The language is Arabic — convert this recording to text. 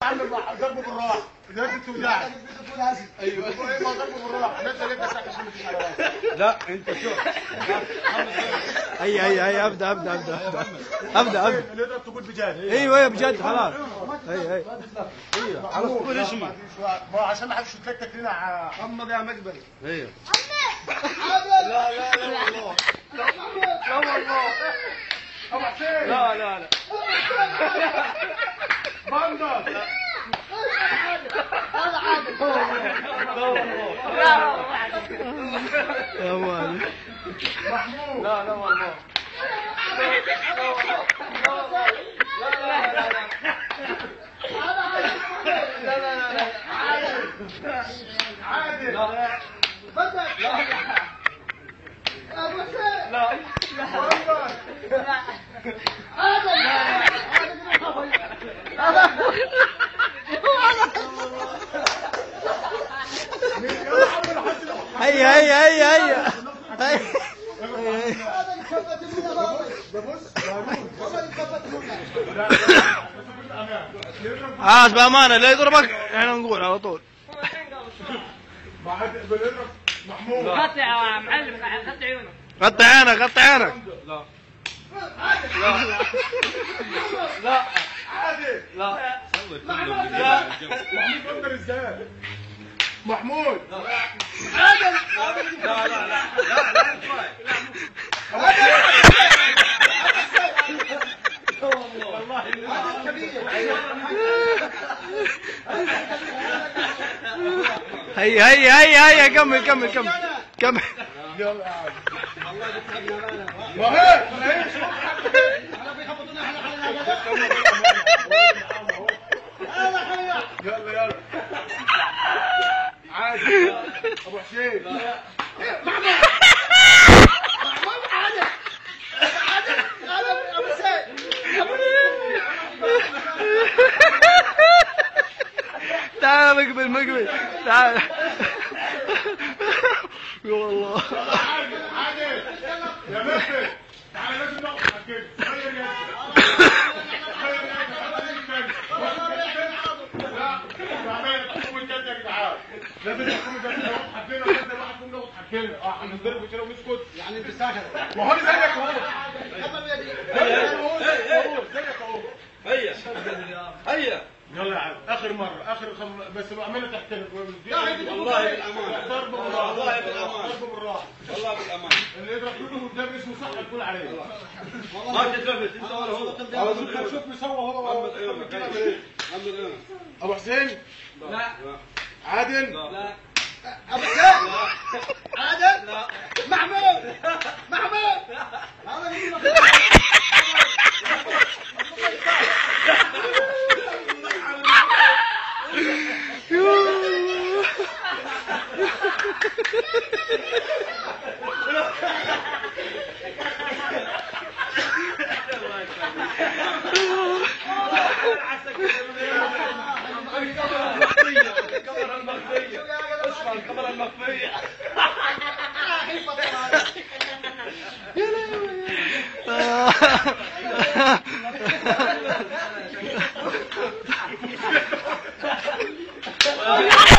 عامل ضربه بالراحه دلوقتي بتوجعك. ايوه ايه ما ضربه بالراحه انت ليه ساعه عشان مفيش على راسك. لا انت شوف هي ابدا اللي يضرب تقول بجد. ايوه بجد خلاص. هي على طول اسمع ما عشان ما حدش يتلكك لنا غمض يا مقبل. ايوه لا والله لا والله ابو حسين لا بندر هذا عادل. يا والله محمود لا والله عادل هي عاش بامانه لا يضربك احنا نقول على طول. محمود قطع يا معلم قطع عيونك. غطي عينك. لا عادل لا محمود بندر ازاي محمود لا هي كمل يلا ما هي يلا عادي ابو حسين تعال مقبل تعال يا والله عادل يا مقبل تعال لازم نقف كده غير لازم يكونوا زي لو حبينا كده واحد فيهم ناخد حقنا هنضرب كده ونسكت يعني انت ساكت. ما هو زيك اهو هيا يلا يا عم اخر مره بس بعملها تحترم والله بالامانه ضرب بالراحه والله بالامانه ضرب بالراحه والله بالامانه اللي يضرب كله قدام اسمه صح تقول عليه ما تتلفت انت ولا هو. شوف بيسوى هو ابو حسين لا عادل لا ابو حسين عادل لا محمود الكاميرا المخفية. يا